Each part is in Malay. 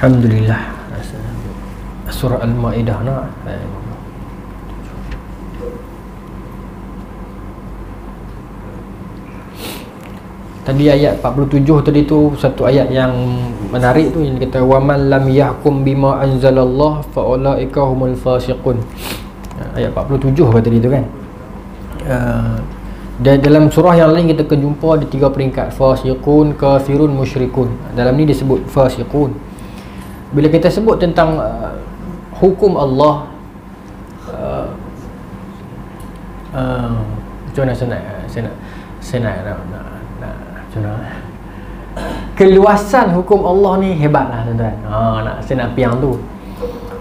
Alhamdulillah. Surah Al-Maidah nak. Tadi ayat 47 tadi tu satu ayat yang menarik tu, yang kata waman lam yahkum bima anzalallah fa ulaika humul fasiqun. Ayat 47 kata tadi tu kan. Dan dalam surah yang lain kita akan jumpa ada 3 peringkat, fasiqun, kafirun, musyrikun. Dalam ni disebut fasiqun. Bila kita sebut tentang hukum Allah, macam mana saya nak keluasan hukum Allah ni hebat lah tuan-tuan. Saya nak piang tu.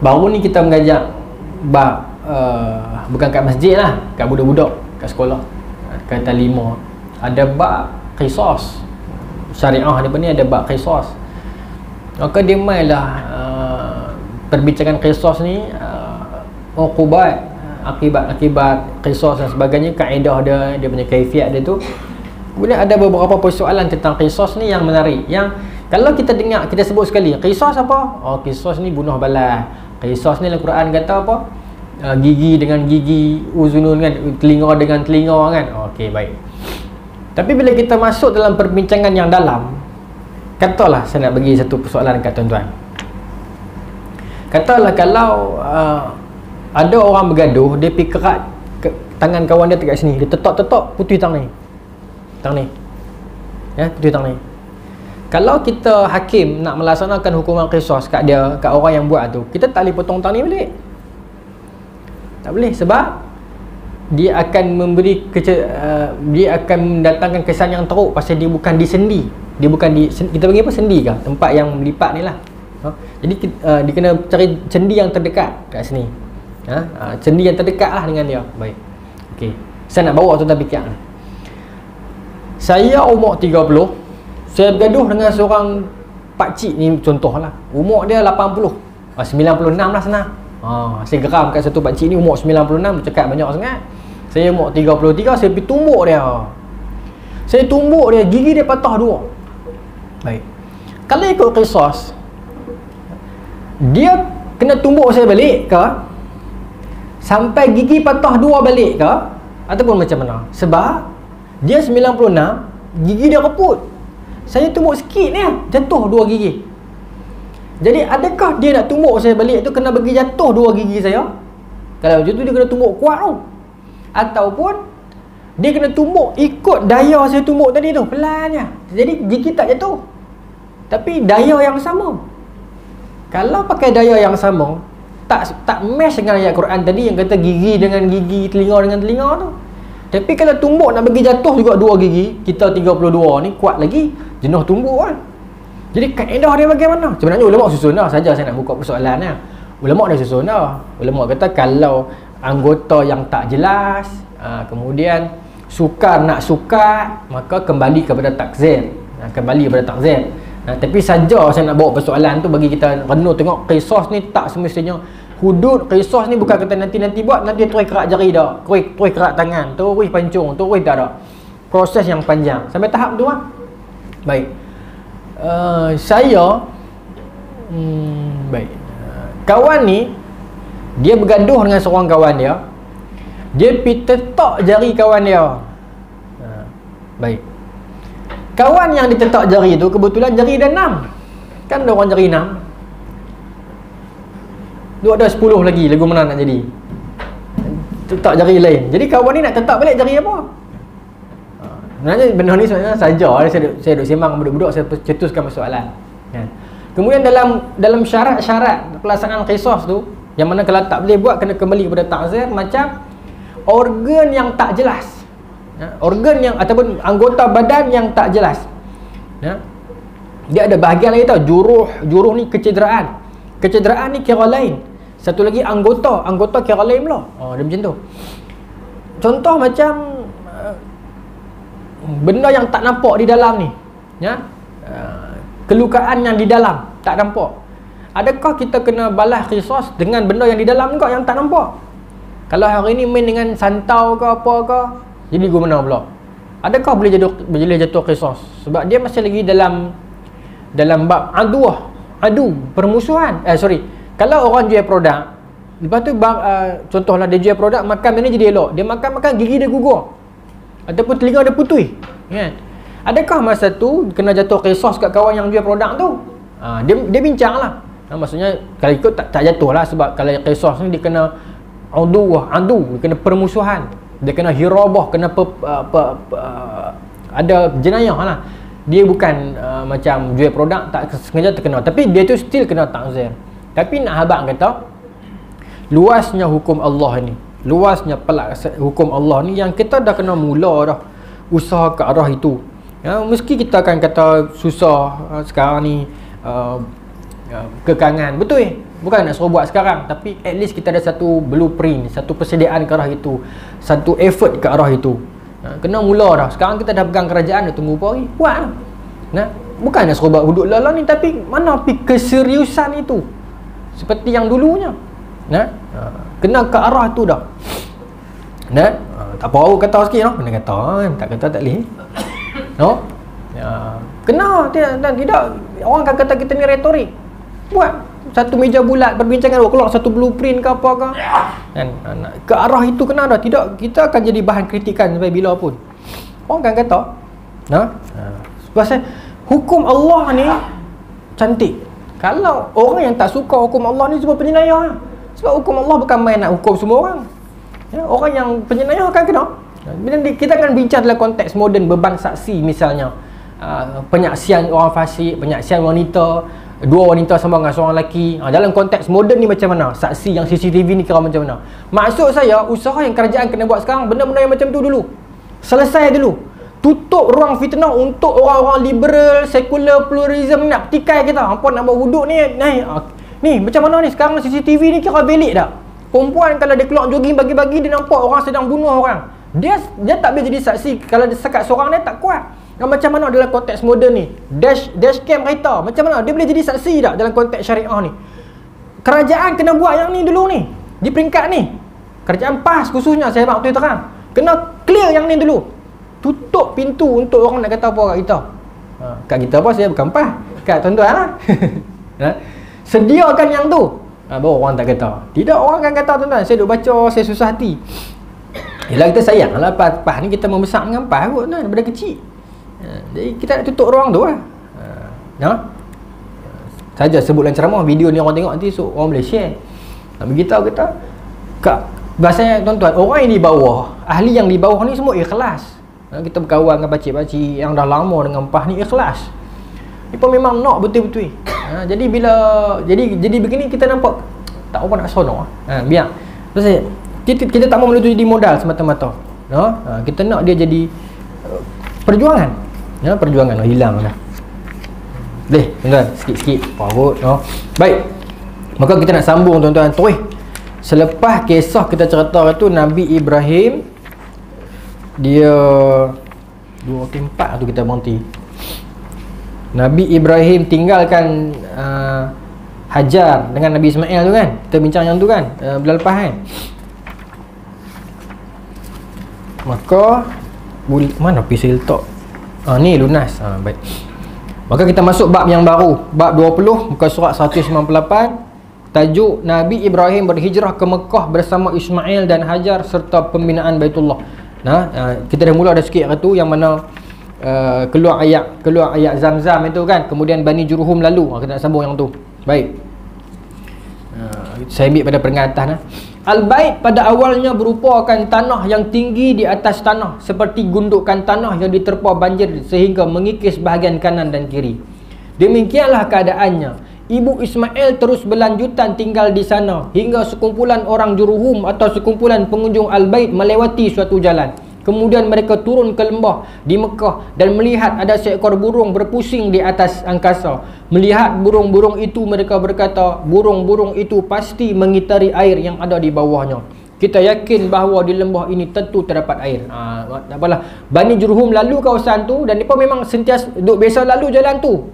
Baru ni kita mengajak bab bukan kat masjid lah, kat budak-budak kat sekolah, kata 5 ada bab qisas syariah ni, ada bab qisas. Maka dia mainlah perbincangan qisas ni, uqubat, akibat qisas dan sebagainya, kaedah dia punya kaifiat dia tu. Kemudian ada beberapa persoalan tentang qisas ni yang menarik, yang kalau kita dengar, kita sebut sekali qisas apa? Qisas ni bunuh balas. Qisas ni Al-Quran kata apa? Gigi dengan gigi, uzunun kan, telinga dengan telinga kan. Okey, baik. Tapi bila kita masuk dalam perbincangan yang dalam, katalah saya nak bagi satu persoalan kat tuan-tuan. Katalah kalau ada orang bergaduh, dia pergi kerat tangan kawan dia dekat sini, dia tetok-tetok putih tang ni. Ya, putih tang ni. Kalau kita hakim nak melaksanakan hukuman qisas kat dia, kat orang yang buat tu, kita tak boleh potong tang ni balik. Tak boleh, sebab dia akan memberi dia akan mendatangkan kesan yang teruk pasal dia bukan di sendi. Dia bukan di, kita panggil apa, sendi kah? Tempat yang melipat ni lah. Jadi dia kena cari sendi yang terdekat kat sini. Sendi yang terdekat lah dengan dia. Baik. Okey. Saya nak bawa tuan-tuan fikir. Saya umur 30, saya bergaduh dengan seorang pakcik ni, contohlah. Umur dia 80, 96 lah senang. Saya geram kat satu pakcik ni umur 96, bercakap banyak sangat. Saya umur 33, saya pergi tumbuk dia. Saya tumbuk dia, gigi dia patah 2. Baik. Kalau ikut qisas, dia kena tumbuk saya balik ke? Sampai gigi patah 2 balik ke? Ataupun macam mana? Sebab dia 96, gigi dia reput. Saya tumbuk sikit ni, jatuh 2 gigi. Jadi adakah dia nak tumbuk saya balik tu kena bagi jatuh 2 gigi saya? Kalau macam tu dia kena tumbuk kuat tu. Ataupun dia kena tumbuk ikut daya saya tumbuk tadi tu, pelannya. Jadi gigi tak jatuh, tapi daya yang sama. Kalau pakai daya yang sama, tak match dengan ayat Quran tadi yang kata gigi dengan gigi, telinga dengan telinga tu. Tapi kalau tumbuk nak bagi jatuh juga 2 gigi, kita 32 ni kuat lagi, jenuh tumbuk kan. Jadi kaedah dia bagaimana? Sebenarnya ulama susun dah, saja saya nak buka persoalannya. Ulama dah susun dah. Ulama kata kalau anggota yang tak jelas, kemudian sukar nak sukat, maka kembali kepada takzir. Tapi saja saya nak bawa persoalan tu bagi kita renung tengok qisas ni tak semestinya. Hudud qisas ni bukan kata nanti buat, nanti terus kerat jari dah, terus kerat tangan, terus pancung, terus tak ada. Proses yang panjang sampai tahap tu lah. Baik. Saya baik. Kawan ni dia bergaduh dengan seorang kawan dia. Dia pergi tetak jari kawan dia. Baik. Kawan yang ditetak jari tu kebetulan jari dia 6. Kan ada orang jari 6. Dia ada 10 lagi, lagu mana nak jadi? Tetak jari lain. Jadi kawan ni nak tetak balik jari apa? Sebenarnya benda ni sebenarnya saja saya duk sembang budak-budak, saya cetuskan persoalan. Kemudian dalam syarat-syarat pelaksanaan qisas tu, yang mana kalau tak boleh buat kena kembali kepada takzir, macam organ yang tak jelas. Organ yang ataupun anggota badan yang tak jelas. Dia ada bahagian lagi tau, juruh ni kecederaan. Kecederaan ni kira lain. Satu lagi anggota kira lain pula. Dia macam tu. Contoh macam benda yang tak nampak di dalam ni, kelukaan yang di dalam tak nampak. Adakah kita kena balas qisas dengan benda yang di dalam kau yang tak nampak? Kalau hari ni main dengan santau ke apa ke, jadi guna pula. Adakah boleh jatuh qisas? Sebab dia masih lagi dalam bab aduah adu, permusuhan. Kalau orang jual produk, lepas tu contohlah dia jual produk, makan benda jadi elok. Dia makan gigi dia gugur. Ataupun telinga dia putui. Kan? Adakah masa tu kena jatuh qisas kat kawan yang jual produk tu? Dia bincang lah. Maksudnya kalau ikut tak jatuh lah, sebab kalau qisas ni dia kena adu, dia kena permusuhan. Dia kena hirabah, kena ada jenayah lah. Dia bukan macam jual produk tak sengaja terkena, tapi dia tu still kena takzir. Tapi nak habaq kata, luasnya hukum Allah ni, luasnya hukum Allah ni, yang kita dah kena mula dah usaha ke arah itu. Meski kita akan kata susah sekarang ni, kekangan, betul bukan nak suruh buat sekarang, tapi at least kita ada satu blueprint, satu persediaan ke arah itu, satu effort ke arah itu. Kena mula dah. Sekarang kita dah pegang kerajaan, dah tunggu apa hari, buat lah. Bukan nak suruh buat hudud lala ni, tapi mana pergi keseriusan itu seperti yang dulunya. Kena ke arah tu dah. Tak apa awak kata sikit no? Kena kata, tak kata tak boleh. No? Kena, tidak orang akan kata kita ni retorik. Buat satu meja bulat perbincangan, keluar satu blueprint ke apa ke. Ke arah itu kena dah. Tidak, kita akan jadi bahan kritikan sampai bila pun. Orang akan kata, pasal hukum Allah ni cantik. Kalau orang yang tak suka hukum Allah ni semua penjenayah. Sebab hukum Allah bukan main nak hukum semua orang. Orang yang penjenayah akan kena. Kita akan bincang dalam konteks moden, beban saksi misalnya, penyaksian orang fasik, penyaksian wanita, dua wanita sama dengan seorang lelaki. Dalam konteks moden ni macam mana? Saksi yang CCTV ni kira macam mana? Maksud saya, usaha yang kerajaan kena buat sekarang, benda-benda yang macam tu dulu selesai dulu. Tutup ruang fitnah untuk orang-orang liberal, sekular, pluralism nak petikai kita. Hampa nak buat hudud ni, ni macam mana ni? Sekarang CCTV ni kira valid tak? Perempuan kalau dia keluar jogging bagi-bagi, dia nampak orang sedang bunuh orang, dia tak boleh jadi saksi. Kalau dia sekat seorang, dia tak kuat. Macam mana dalam konteks moden ni? Dashcam kereta, macam mana dia boleh jadi saksi tak dalam konteks syariah ni? Kerajaan kena buat yang ni dulu ni, di peringkat ni. Kerajaan PAS khususnya, saya bak betul terang, kena clear yang ni dulu. Tutup pintu untuk orang nak kata apa kat kita. Kat kita apa, saya bukan PAS, kat tuan-tuan lah. Sediakan yang tu, baru orang tak kata. Tidak, orang akan kata, tuan-tuan, saya duk baca, saya susah hati. Yelah, kita sayang lah PAS ni, kita membesar dengan PAS kot kan, daripada kecil. Jadi kita nak tutup ruang tu lah. Saja sebut dalam ceramah, video ni orang tengok nanti, so orang boleh share. Nak beritahu kita bahasanya, tuan-tuan, orang yang di bawah, ahli yang di bawah ni semua ikhlas. Kita berkawan dengan pakcik-pakcik yang dah lama dengan PAS ni, ikhlas. Mereka memang nak betul-betul. Jadi bila jadi begini, kita nampak tak apa nak sonok. Biar pasal kita tak mahu jadi modal semata-mata. Kita nak dia jadi perjuangan. Perjuangan hilang dah. Tuan-tuan, sikit-sikit parut. Baik. Maka kita nak sambung, tuan-tuan. Selepas kisah kita cerita tu, Nabi Ibrahim dia 2/4 tu kita berhenti. Nabi Ibrahim tinggalkan Hajar dengan Nabi Ismail tu kan. Kita bincang yang tu kan, bulan lepas kan. Maka mana pisau letak? Ni lunas. Baik. Maka kita masuk bab yang baru, bab 20, muka surat 198. Tajuk Nabi Ibrahim berhijrah ke Mekah bersama Ismail dan Hajar serta pembinaan Baitullah. Kita dah mula dah sikit tu, yang mana keluar ayat Zam-Zam itu kan. Kemudian Bani Jurhum lalu. Kita nak sambung yang tu. Baik. Saya ambil pada peringatan. Al-Bait pada awalnya berupakan tanah yang tinggi di atas tanah, seperti gundukan tanah yang diterpa banjir sehingga mengikis bahagian kanan dan kiri. Demikianlah keadaannya. Ibu Ismail terus berlanjutan tinggal di sana hingga sekumpulan orang Jurhum atau sekumpulan pengunjung Al-Bait melewati suatu jalan. Kemudian mereka turun ke lembah di Mekah dan melihat ada seekor burung berpusing di atas angkasa. Melihat burung-burung itu, mereka berkata, burung-burung itu pasti mengitari air yang ada di bawahnya. Kita yakin bahawa di lembah ini tentu terdapat air. Tak apalah. Bani Jurhum lalu kawasan tu, dan mereka memang sentiasa duk biasa lalu jalan tu.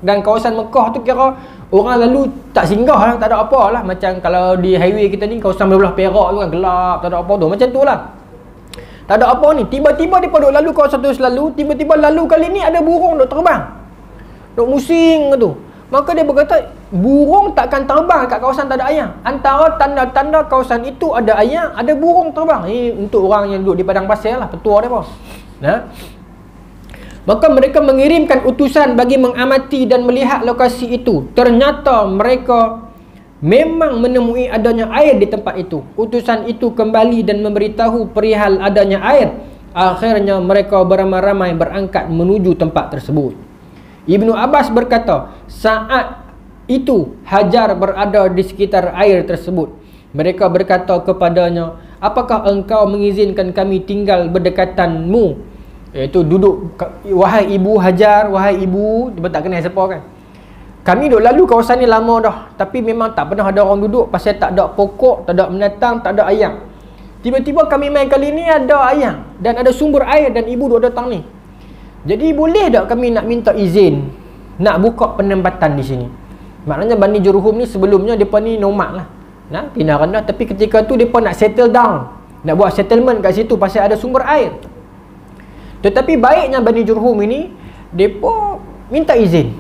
Dan kawasan Mekah tu kira orang lalu tak singgah lah, tak ada apa lah. Macam kalau di highway kita ni, kawasan belah Perak tu kan gelap, tak ada apa tu. Macam tu lah. Tak ada apa ni. Tiba-tiba dia duk lalu kawasan tu selalu. Tiba-tiba lalu kali ni ada burung duk terbang, duk musing tu. Maka dia berkata, burung takkan terbang kat kawasan tak ada air. Antara tanda-tanda kawasan itu ada air, ada burung terbang. Ini untuk orang yang duduk di padang pasir lah, petua dia, bos. Nah, maka mereka mengirimkan utusan bagi mengamati dan melihat lokasi itu. Ternyata mereka memang menemui adanya air di tempat itu. Utusan itu kembali dan memberitahu perihal adanya air. Akhirnya mereka beramai-ramai berangkat menuju tempat tersebut. Ibnu Abbas berkata, saat itu Hajar berada di sekitar air tersebut. Mereka berkata kepadanya, apakah engkau mengizinkan kami tinggal berdekatanmu? Iaitu duduk, wahai ibu Hajar, wahai ibu, dia tak kenal siapa kan. Kami duduk lalu kawasan ni lama dah, tapi memang tak pernah ada orang duduk pasal tak ada pokok, tak ada binatang, tak ada ayam. Tiba-tiba kami main kali ni ada ayam dan ada sumber air dan ibu duduk datang ni. Jadi boleh tak kami nak minta izin nak buka penempatan di sini? Maknanya Bani Jurhum ni sebelumnya depa ni nomad lah. Nah, pindah rendah, tapi ketika tu depa nak settle down, nak buat settlement kat situ pasal ada sumber air. Tetapi baiknya Bani Jurhum ini depa minta izin.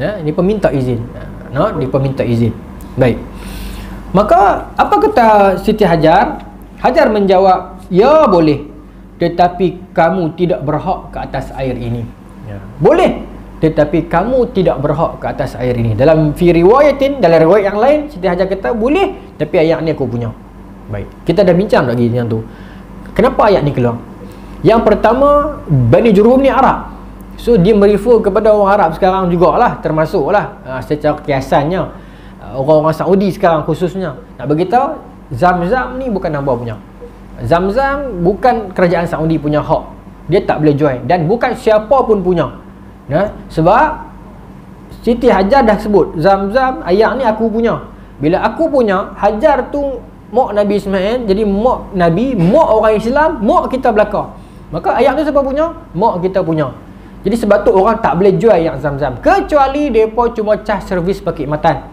Ya, depa minta izin. Nah, depa minta izin. Baik. Maka apa kata Siti Hajar? Hajar menjawab, ya boleh, tetapi kamu tidak berhak ke atas air ini. Ya. Boleh, tetapi kamu tidak berhak ke atas air ini. Dalam fi riwayatin, dalam riwayat yang lain, Siti Hajar kata boleh, tapi ayat ni aku punya. Baik, kita dah bincang lagi yang tu. Kenapa ayat ni keluar? Yang pertama, Bani Jurhum ni Arab. So dia merefer kepada orang Arab sekarang jugalah, termasuklah secara kiasannya orang-orang Saudi sekarang khususnya. Nak beritahu, Zamzam ni bukan hamba punya. Zamzam bukan kerajaan Saudi punya hak. Dia tak boleh jual dan bukan siapa pun punya. Nah, sebab Siti Hajar dah sebut Zamzam, air ni aku punya. Bila aku punya, Hajar tu mak Nabi Ismail, jadi mak Nabi, mak orang Islam, mak kita belaka. Maka air tu siapa punya? Mak kita punya. Jadi sebab tu orang tak boleh jual air Zamzam, kecuali depa cuma cas servis perkhidmatan.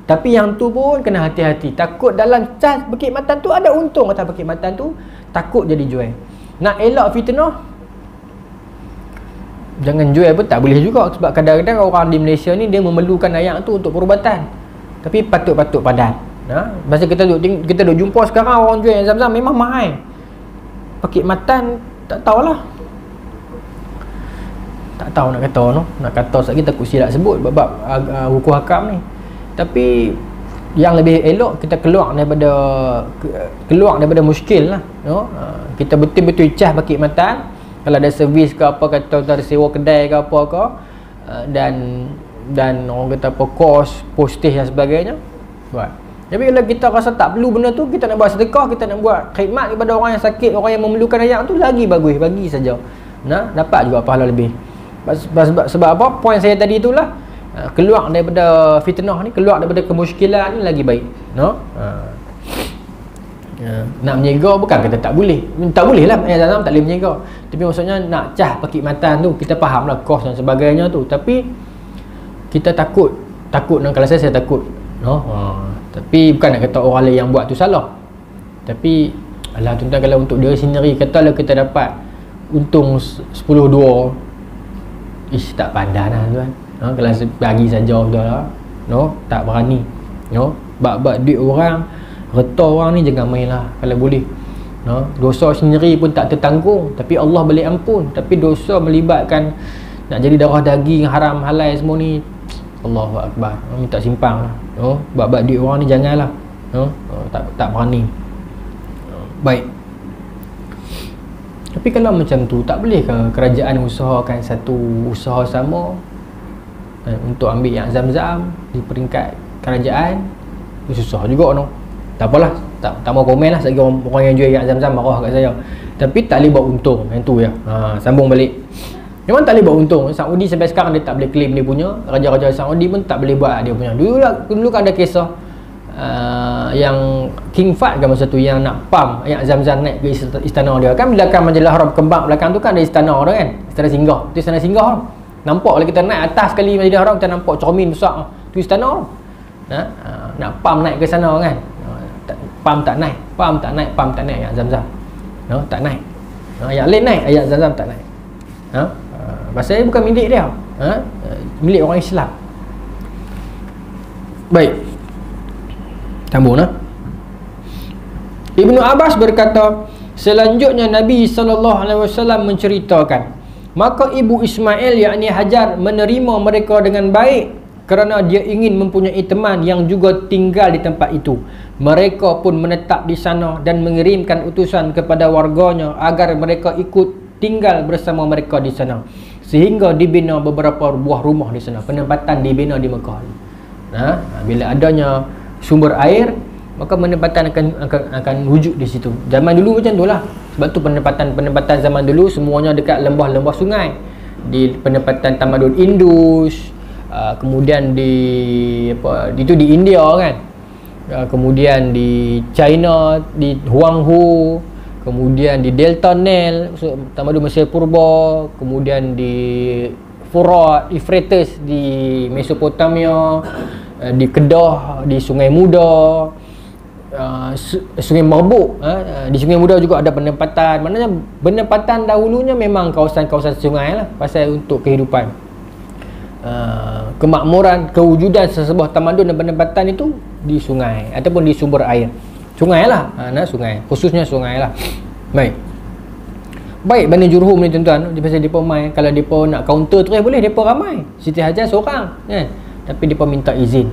Tapi yang tu pun kena hati-hati. Takut dalam cas perkhidmatan tu ada untung atas perkhidmatan tu, takut jadi jual. Nak elak fitnah, jangan jual pun tak boleh juga. Sebab kadang-kadang orang di Malaysia ni dia memerlukan air tu untuk perubatan, tapi patut-patut padan. Masa kita duk jumpa sekarang orang jual yang Zamzam memang mahal. Perkhidmatan tak tahulah. Tak tahu nak kata no. Nak kata sekali takut silap sebut bab hukum hakam ni. Tapi yang lebih elok kita keluar daripada muskil lah, no? Kita betul-betul cas perkhidmatan. Kalau ada servis ke apa, kata ada sewa kedai ke apa ke, dan orang kata apa, kos postage dan sebagainya buat. Tapi kalau kita rasa tak perlu benda tu, kita nak buat sedekah, kita nak buat khidmat kepada orang yang sakit, orang yang memerlukan ayat tu, lagi bagus, bagi saja. Nah, dapat juga pahala lebih. Sebab apa? Poin saya tadi itulah, keluar daripada fitnah ni, keluar daripada kemusykilan ni lagi baik, no? Nak menyega bukan kata tak boleh. Tak boleh lah, Zamzam tak boleh menyega. Tapi maksudnya nak cah perkhidmatan tu, kita faham lah kos dan sebagainya tu. Tapi kita takut kalau saya takut, no? Tapi bukan nak kata orang lain yang buat tu salah. Tapi alah tuan-tuan, kalau untuk diri sendiri, katalah kita dapat untung 10-2, tak pandai lah tuan. Kalau bagi saja dah lah, no? Tak berani, no? Bab duit orang, reta orang ni jangan main lah kalau boleh, no? Dosa sendiri pun tak tertanggung, tapi Allah boleh ampun. Tapi dosa melibatkan nak jadi darah daging, haram halal semua ni, Allahu Akbar, minta simpang lah, no? Bab duit orang ni janganlah, no? Tak berani. Baik. Tapi kalau macam tu, tak boleh ke kerajaan usahakan satu usaha sama untuk ambil yang Zamzam di peringkat kerajaan? Itu susah juga, no? Tak apalah, tak mau komen lah. Selagi orang yang jual yang Zamzam marah kat saya, tapi tak boleh buat untung. Yang tu ya. Sambung balik, memang tak boleh buat untung. Saudi sampai sekarang dia tak boleh claim dia punya. Raja-raja Saudi pun tak boleh buat dia punya. Dulu kan ada kisah yang King Fahd kan masa tu, yang nak pam ayat Zamzam naik ke istana dia kan. Belakang Majlis Haram kembang belakang tu kan ada istana dia kan, istana singgah. Tu istana singgah tu. Nampak kalau kita naik atas sekali Majlis Haram, kita nampak cermin besar tu istana tu. Nak pam naik ke sana kan, pam tak naik ayat Zamzam, no? Tak naik. Ayat lain naik, ayat Zamzam tak naik. Pasal bukan milik dia, milik orang Islam. Baik, sambung lah. Ibnu Abbas berkata, selanjutnya Nabi SAW menceritakan, maka ibu Ismail yakni Hajar menerima mereka dengan baik kerana dia ingin mempunyai teman yang juga tinggal di tempat itu. Mereka pun menetap di sana dan mengirimkan utusan kepada warganya agar mereka ikut tinggal bersama mereka di sana, sehingga dibina beberapa buah rumah di sana. Penempatan dibina di Mekah. Bila adanya sumber air, maka penempatan akan wujud di situ. Zaman dulu macam itulah. Sebab tu penempatan zaman dulu semuanya dekat lembah-lembah sungai. Di penempatan tamadun Indus, kemudian itu di India kan. Kemudian di China, di Huanghu, kemudian di Delta Nile, tamadun Mesir Purba, kemudian di Furat, Euphrates di Mesopotamia, di Kedah, di Sungai Muda, Sungai Marbuk, di Sungai Muda juga ada penempatan. Maknanya penempatan dahulunya memang kawasan-kawasan sungai lah, pasal untuk kehidupan, kemakmuran, kewujudan sesebuah tamadun dan penempatan itu di sungai ataupun di sumber air. Sungai lah, sungai, khususnya sungai lah. Baik, Bani Jurhum ni tuan-tuan, pasal mereka main, kalau mereka nak counter terus boleh, mereka ramai. Siti Hajar seorang kan, tapi mereka minta izin.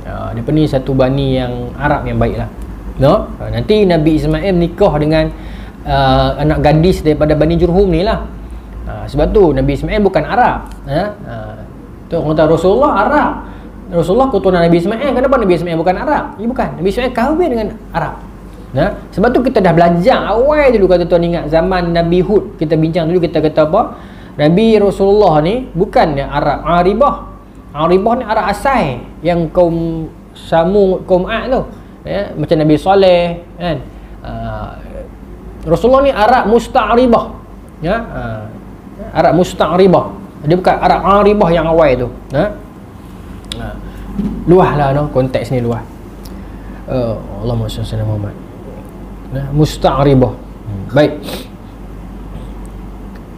Mereka ni satu bani yang Arab yang baik lah. Nanti Nabi Ismail nikah dengan anak gadis daripada Bani Jurhum ni lah. Sebab tu Nabi Ismail bukan Arab. Tu orang kata Rasulullah Arab, Rasulullah keturunan Nabi Ismail. Kenapa Nabi Ismail bukan Arab? Bukan, Nabi Ismail kahwin dengan Arab. Sebab tu kita dah belajar awal dulu, kata tuan ingat zaman Nabi Hud, kita bincang dulu, kita kata apa? Nabi Rasulullah ni bukan Arab Aribah. Aribah ni Arab asal yang kaum Samud, kaum Ad tu, macam Nabi Saleh kan. Rasulullah ni Arab Musta'ribah, Arab Musta'ribah. Dia bukan Arab Aribah yang awal tu. Luah lah konteks ni luah. Allahumma salli ala Muhammad. Musta'ribah. Baik.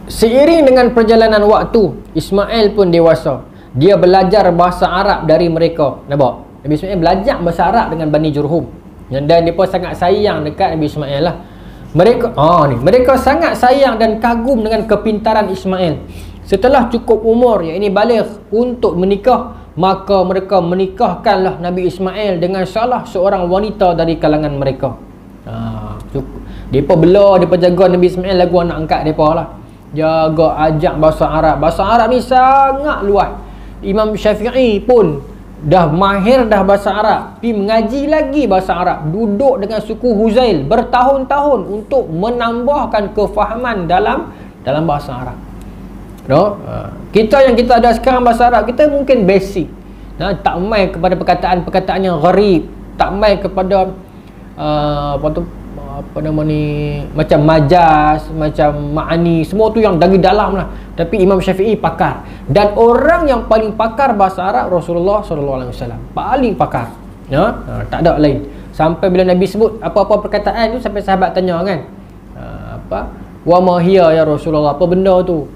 Seiring dengan perjalanan waktu, Ismail pun dewasa. Dia belajar bahasa Arab dari mereka. Nampak? Nabi Ismail belajar bahasa Arab dengan Bani Jurhum. Dan mereka sangat sayang dekat Nabi Ismail lah. Mereka sangat sayang dan kagum dengan kepintaran Ismail. Setelah cukup umur, iaitu baligh untuk menikah, maka mereka menikahkanlah Nabi Ismail dengan salah seorang wanita dari kalangan mereka. Mereka bela, mereka jaga Nabi Ismail lagu anak angkat mereka lah. Jaga ajak bahasa Arab. Bahasa Arab ni sangat luas. Imam Syafi'i pun dah mahir dah bahasa Arab, pergi mengaji lagi bahasa Arab, duduk dengan suku Huzail bertahun-tahun untuk menambahkan kefahaman dalam bahasa Arab. Kita yang kita ada sekarang bahasa Arab kita mungkin basic, tak main kepada perkataan-perkataan yang gharib, tak main kepada macam majaz, macam ma'ani, semua tu yang dari dalam lah. Tapi Imam Syafi'i pakar, dan orang yang paling pakar bahasa Arab Rasulullah SAW, paling pakar. Tak ada lain. Sampai bila Nabi sebut apa-apa perkataan tu, sampai sahabat tanya kan, wa ma hiya ya Rasulullah, apa benda tu?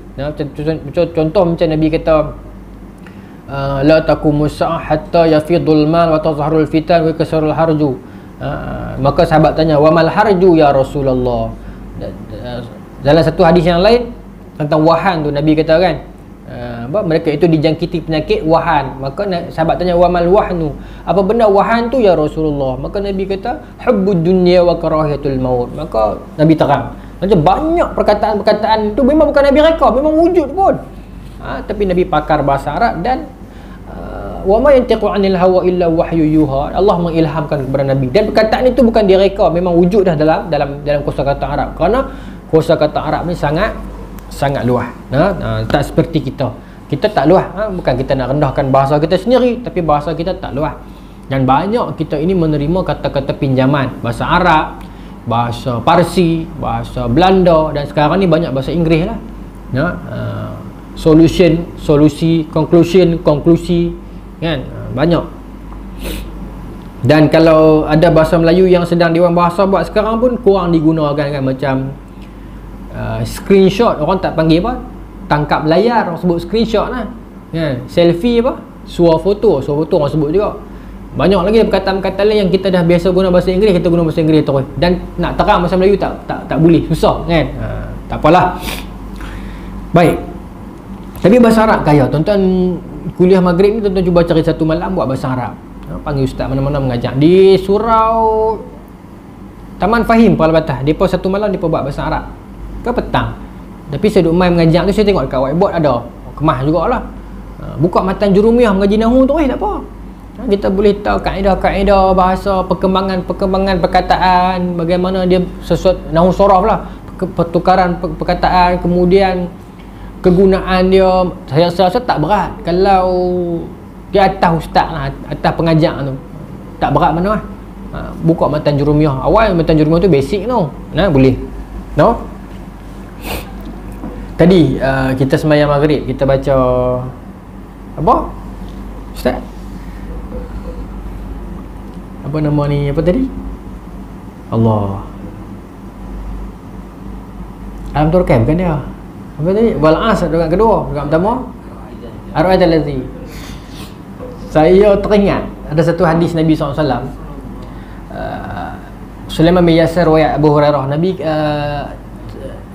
Contoh macam Nabi kata, la taqumu sa'ah hatta yafidul mal wa tazharul fitan wa kasarul harju. Maka sahabat tanya, wa mal harju ya Rasulullah. Dalam satu hadis yang lain tentang wahan tu, Nabi kata kan, mereka itu dijangkiti penyakit wahan. Maka sahabat tanya, wa mal wahnu, apa benda wahan tu ya Rasulullah? Maka Nabi kata, hubbud dunya wa karahiyatul maut. Maka Nabi terang. Macam banyak perkataan-perkataan tu memang bukan Nabi reka, memang wujud pun. Tapi Nabi pakar bahasa Arab. Dan wa ma yantiqu 'anil hawa illa wahyu yuha. Allah mengilhamkan kepada Nabi. Dan perkataan itu bukan direka, memang wujud dah dalam kosakata Arab. Kerana kosakata Arab ni sangat luas. Tak seperti kita. Kita tak luas. Bukan kita nak rendahkan bahasa kita sendiri, tapi bahasa kita tak luas. Dan banyak kita ini menerima kata-kata pinjaman, bahasa Arab, bahasa Parsi, bahasa Belanda, dan sekarang ni banyak bahasa Inggeris lah. Solusi, konklusi kan, banyak. Dan kalau ada bahasa Melayu yang sedang Dewan Bahasa buat sekarang pun kurang digunakan kan, macam screenshot, orang tak panggil apa, tangkap layar, orang sebut screenshot lah kan. Selfie apa, suar foto orang sebut juga Banyak lagi perkataan-perkataan lain yang kita dah biasa guna bahasa Inggeris, kita guna bahasa Inggeris terus. Dan nak terang bahasa Melayu tak boleh, susah kan. Tak apalah. Baik. Tapi bahasa Arab kaya. Tuan-tuan kuliah maghrib ni tuan-tuan cuba cari satu malam buat bahasa Arab. Panggil ustaz mana-mana mengajar. Di surau Taman Fahim Kuala Batas, depa satu malam depa buat bahasa Arab. Ke petang. Tapi saya duk main mengajar tu, saya tengok dekat whiteboard ada. Kemas jugalah. Buka matan Jurumiah mengaji Nahu tu tak apa. Kita boleh tahu kaedah-kaedah bahasa, perkembangan perkataan, bagaimana dia sesuatu Nahu Saraf lah, pertukaran perkataan, kemudian kegunaan dia. Saya rasa tak berat kalau dia atas ustaz lah, atas pengajar tu, tak berat mana lah. Buka matan Jurumiah. Awal matan Jurumiah tu basic tu. Boleh. Tadi kita sembahyang maghrib, kita baca apa? Ustaz? Apa nama ni? Apa tadi? Allah. Alam Turkam kan dia? Apa tadi? Wal'as dekat kedua, dekat pertama. Ar-Ra'at al-Ladzi. Saya teringat ada satu hadis Nabi SAW. Sulaiman bin Yasir riwayat Abu Hurairah. Nabi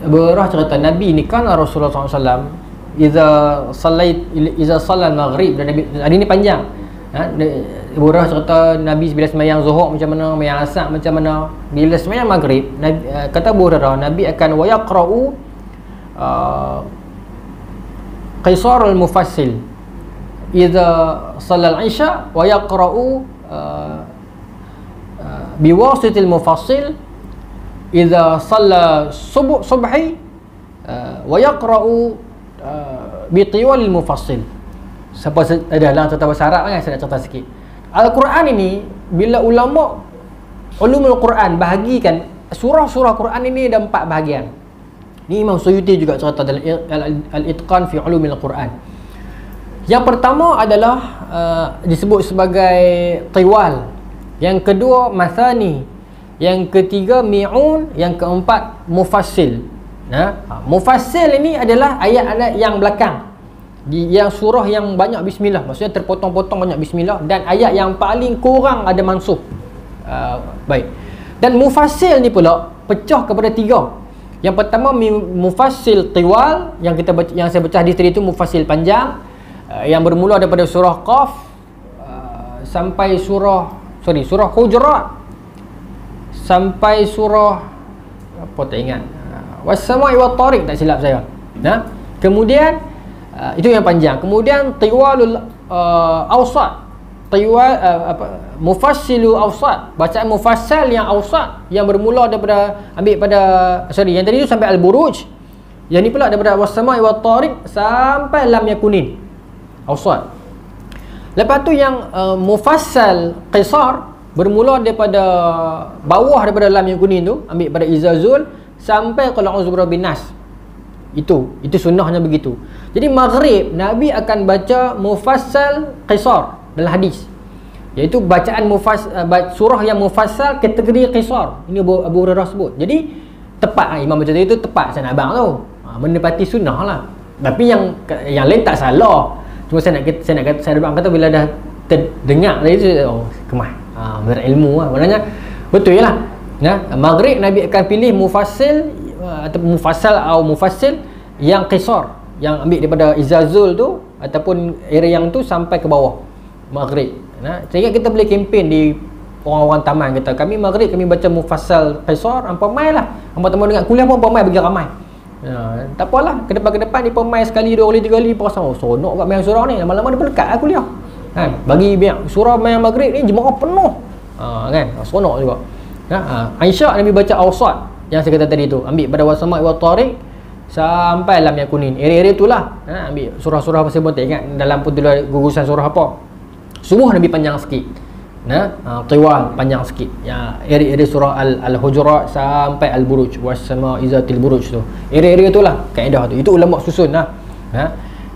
Abu Hurairah cerita Nabi ni kan Rasulullah SAW iza sallal maghrib, dan Nabi hari ni panjang. Abu Hurairah cerita Nabi bila sembahyang zuhur macam mana, sembahyang asar macam mana. Bila sembahyang maghrib, Nabi, kata Abu Hurairah, Nabi akan wa yaqra'u qisar al-mufassil iza sallal isya wa yaqra'u biwasitil mufassil idza shalla subhi wa yaqra'u bitiwalil mufassil. Siapa ada dalam cerita bahasa Arab kan, saya nak cerita sikit. Al-Quran ini, bila ulama ulumul Quran bahagikan surah-surah Quran ini ada 4 bahagian. Ni Imam Suyuti juga cerita dalam Al-Itqan fi Ulumil Quran. Yang pertama adalah disebut sebagai tiwal, yang kedua mathani, yang ketiga mi'un, yang keempat mufassil. Mufassil ini adalah ayat-ayat yang belakang, yang surah yang banyak bismillah, maksudnya terpotong-potong banyak bismillah, dan ayat yang paling kurang ada mansukh. Baik. Dan mufassil ni pula pecah kepada 3. Yang pertama mufassil tiwal, yang kita baca, yang saya baca hadis tadi itu mufassil panjang, yang bermula daripada surah Qaf sampai surah Hujurat sampai surah apa tak ingat, Was-Sama'i wat-Tariq tak silap saya. Kemudian itu yang panjang. Kemudian tiwalul awsat, mufassilu awsat, bacaan mufassal yang awsat, yang bermula daripada yang tadi itu sampai Al-Buruj, yang ni pula daripada Was-Sama'i wat-Tariq sampai Lam Yakunin, awsat. Lepas tu yang mufassal qisar bermula daripada bawah, daripada Lam Yakunin tu, ambil pada Izazul sampai Qul a'udzu birabbil nas. Itu sunnahnya begitu. Jadi maghrib Nabi akan baca mufassal qisar dalam hadis, iaitu bacaan surah yang mufassal kategori qisar. Ini Abu Hurairah sebut. Jadi tepat Imam baca itu tepat sana abang tu. Menepati sunnah lah. Tapi yang lain tak salah. Cuma saya kata bila dah terdengar dari itu, kemas. Menurut ilmu lah. Maknanya betul je lah. Maghrib Nabi akan pilih mufassil atau mufassal atau mufassil yang qisar, yang ambil daripada Izazul tu ataupun area yang tu sampai ke bawah maghrib. Sehingga kita boleh kempen di orang-orang taman kita, kami maghrib kami baca mufassal qisar, hampa mai lah. Hampa teman dengan kuliah pun hampa mai bagi ramai. Tak apalah, ke depan dia pemain sekali, 2 kali, 3 kali, pasal sonok kat main surah ni, lama-lama dia berdekat lah kuliah kan. Bagi surah main maghrib ni jemaah penuh kan, sonok juga. Aisyah Nabi baca awsat yang saya kata tadi tu, ambil pada Was-Sama'i wat-Tariq sampai Lam Yakunin, area-area tu lah. Ambil surah-surah apa saya pun tak ingat dalam pun gugusan surah apa. Subuh Nabi panjang sikit, tiwal panjang sikit, ya, area-area surah Al-Hujurat sampai Al-Buruj, Was-Sama'i zatil buruj tu, area-area tu lah kaedah tu. Itu ulama susun lah.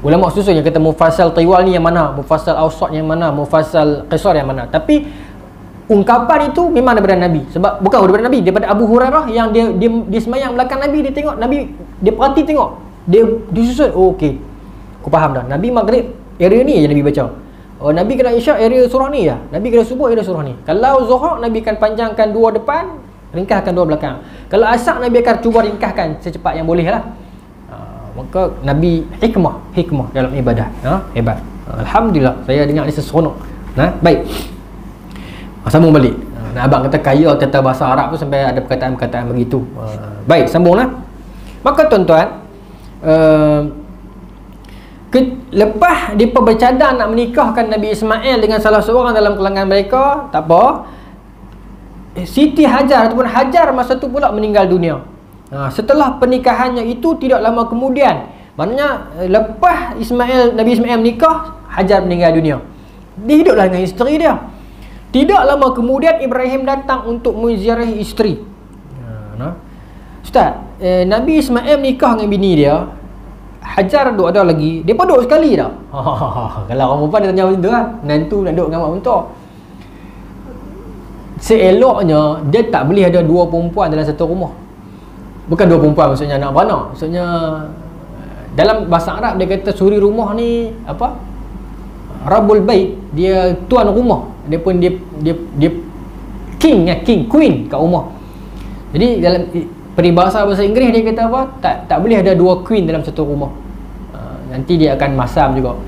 Ulama susun yang kata mufassal tiwal ni yang mana, mufassal awsat yang mana, mufassal qisar yang mana. Tapi ungkapan itu memang daripada Nabi, sebab bukan daripada Nabi, daripada Abu Hurairah yang dia semayang belakang Nabi, dia tengok Nabi, dia perhati tengok, dia susun, okey, aku faham dah. Nabi maghrib area ni je Nabi baca. Oh, Nabi kena isyak area surah ni ya. Nabi kena subuh area surah ni. Kalau zuhur, Nabi akan panjangkan dua depan, ringkaskan dua belakang. Kalau asar, Nabi akan cuba ringkaskan secepat yang boleh lah. Maka Nabi hikmah dalam ibadah. Hebat. Alhamdulillah, saya dengar ni seronok. Baik. Sambung balik. Abang kata kaya tata bahasa Arab tu sampai ada perkataan-perkataan begitu. Baik, sambunglah. Maka tuan-tuan, lepas mereka bercadang nak menikahkan Nabi Ismail dengan salah seorang dalam kalangan mereka, tak apa, Siti Hajar ataupun Hajar masa tu pula meninggal dunia. Setelah pernikahannya itu tidak lama kemudian, maknanya lepas Nabi Ismail menikah, Hajar meninggal dunia. Dia hiduplah dengan isteri dia. Tidak lama kemudian Ibrahim datang untuk menziarahi isteri. Ustaz, Nabi Ismail menikah dengan bini dia, Hajar duduk ada lagi, dia pun duduk sekali dah. Kalau orang perempuan dia tanya macam tu lah, menantu nak duduk dengan mak mentua. Seeloknya dia tak boleh ada dua perempuan dalam satu rumah. Bukan dua perempuan maksudnya anak beranak, maksudnya dalam bahasa Arab dia kata suri rumah ni apa? Rabbul bait, dia tuan rumah. Dia pun dia queen kat rumah. Jadi dalam peribahasa bahasa Inggeris dia kata apa? Tak boleh ada dua queen dalam satu rumah. Nanti dia akan masam juga.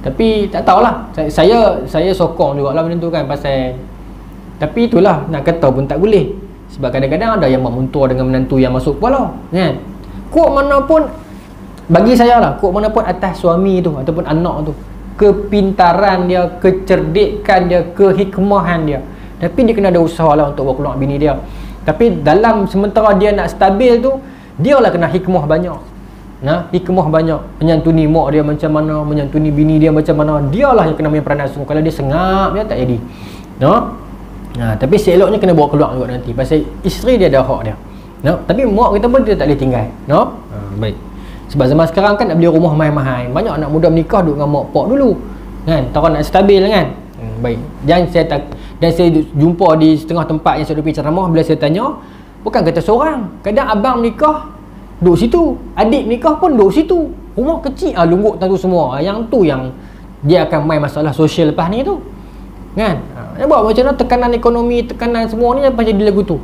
Tapi tak tahulah. Saya sokong jugalah benda tu kan, pasal tapi itulah nak kata pun tak boleh. Sebab kadang-kadang ada yang mak mentua dengan menantu yang masuk kepala, kan? Kok mana pun, bagi saya lah, kok mana pun atas suami tu ataupun anak tu, kepintaran dia, kecerdikan dia, kehikmahan dia, tapi dia kena ada usaha lah untuk bawa keluar bini dia. Tapi dalam sementara dia nak stabil tu, dia lah kena hikmah banyak. Hikmah banyak, menyantuni mak dia macam mana, menyantuni bini dia macam mana, dia lah yang kena punya peranan sungguh. Kalau dia sengap, dia tak jadi. Tapi seeloknya kena bawa keluar juga nanti, pasal isteri dia ada hak dia. Tapi mak kita pun dia tak boleh tinggal. Baik. Sebab zaman sekarang kan nak beli rumah mahal-mahal, banyak anak muda menikah duduk dengan mak pak dulu, kan? Tahu nak stabil kan? Baik. Dan saya jumpa di setengah tempat yang saya pergi ceramah, bila saya tanya, bukan kata seorang, kadang abang menikah duduk situ, adik menikah pun duduk situ, rumah kecil, lungguk tu semua. Yang tu yang dia akan main masalah sosial lepas ni tu, kan? Dia buat macam mana tekanan ekonomi, tekanan semua ni apa jadi lagu tu.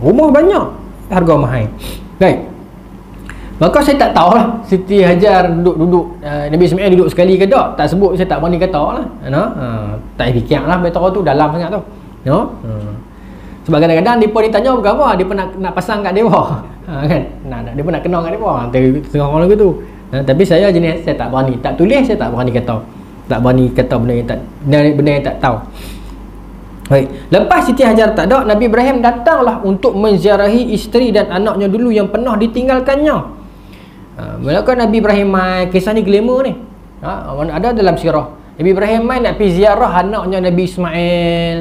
Rumah banyak, harga mahal. Baik. Maka saya tak tahulah Siti Hajar duduk Nabi Ismail duduk sekali ke tak. Tak sebut, saya tak berani kata lah. Tak fikir lah betul tu, dalam sangat tu. Sebab kadang-kadang dia pun ditanya bukan apa, dia pun nak pasang kat dewa. Kan? Dia pun nak kenal kat dewa. Tengah orang lagu tu. Tapi saya jenis, saya tak berani. Tak tulis, saya tak berani kata. Tak berani kata benda yang tak tahu. Baik. Lepas Siti Hajar tak ada, Nabi Ibrahim datanglah untuk menziarahi isteri dan anaknya dulu yang pernah ditinggalkannya. Maka Nabi Ibrahim mai, kisah ni glamour ni. Ada dalam sirah. Nabi Ibrahim mai nak pergi ziarah anaknya Nabi Ismail.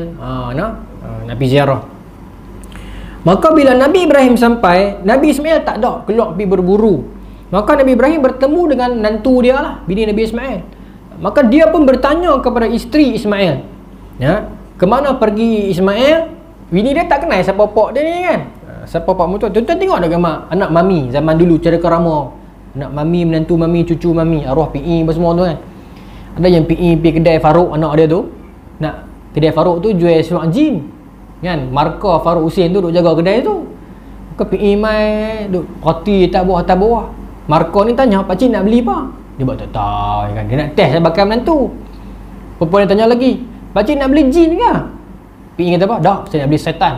Nak pergi ziarah. Maka bila Nabi Ibrahim sampai, Nabi Ismail tak ada, keluar pergi berburu. Maka Nabi Ibrahim bertemu dengan nantu dia lah, bini Nabi Ismail. Maka dia pun bertanya kepada isteri Ismail, ke mana pergi Ismail? Bini dia tak kenal siapa pak dia ni kan. Siapa pak mutua. Tuan-tuan tengok dah gambar anak mami zaman dulu, cara kerama. Anak mami, menantu mami, cucu mami, arwah PE apa semua tu kan. Ada yang PE pergi kedai Farouk anak dia tu. Kedai Farouk tu jual seluar jin, kan? Markah Farouk Husin tu duk jaga kedai tu. Maka PE mai duk roti tak bawah. Markah ni tanya, "Pak cik nak beli apa?" Dia buat tak tahu kan. Dia nak test bakal menantu. Perempuan dia tanya lagi, "Pak cik nak beli jin ke?" PE kata apa? "Dah, saya nak beli setan."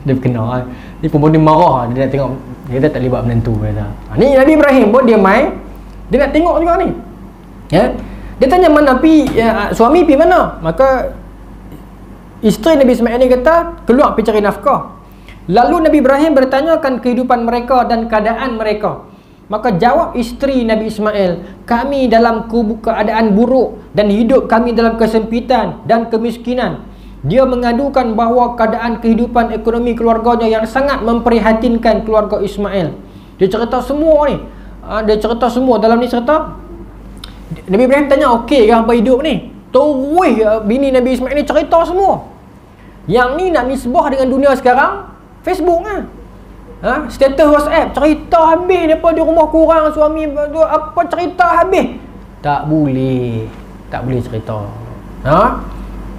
Dia kenal. Ni perempuan dia marah, dia nak tengok, dia tak boleh buat menantu kata. Ni Nabi Ibrahim pun dia mai, dia nak tengok juga ni. Dia tanya mana suami pi mana? Maka isteri Nabi Ismail ni kata keluar pergi cari nafkah. Lalu Nabi Ibrahim bertanyakan kehidupan mereka dan keadaan mereka. Maka jawab isteri Nabi Ismail, "Kami dalam keadaan buruk dan hidup kami dalam kesempitan dan kemiskinan." Dia mengadukan bahawa keadaan kehidupan ekonomi keluarganya yang sangat memprihatinkan keluarga Ismail. Dia cerita semua ni. Dia cerita semua. Dalam ni cerita, Nabi Ibrahim tanya, "Okey ke hampa hidup ni?" Terus bini Nabi Ismail ni cerita semua. Yang ni nak misbah dengan dunia sekarang, Facebook lah. Status WhatsApp, cerita habis. Depa di rumah kurang, suami apa cerita habis. Tak boleh. Tak boleh cerita.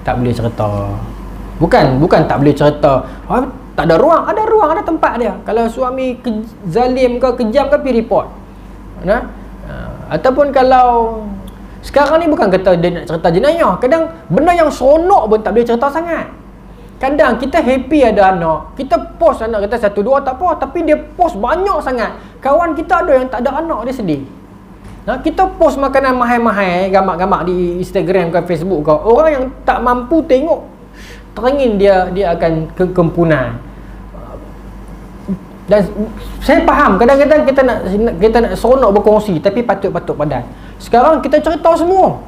Tak boleh cerita. Bukan tak boleh cerita. Tak ada ruang, ada tempat dia. Kalau suami zalim ke kejam ke, pergi report. Ataupun kalau sekarang ni bukan kata dia nak cerita jenayah, kadang benda yang seronok pun tak boleh cerita sangat. Kadang kita happy ada anak, kita post anak kita 1 2 tak apa, tapi dia post banyak sangat. Kawan kita ada yang tak ada anak, dia sedih. Kita post makanan mahal-mahal, gambar-gambar di Instagram ke Facebook ke, orang yang tak mampu tengok, teringin dia akan kempunan. Dan saya faham kadang-kadang kita nak seronok berkongsi, tapi patut padan. Sekarang kita cerita semua.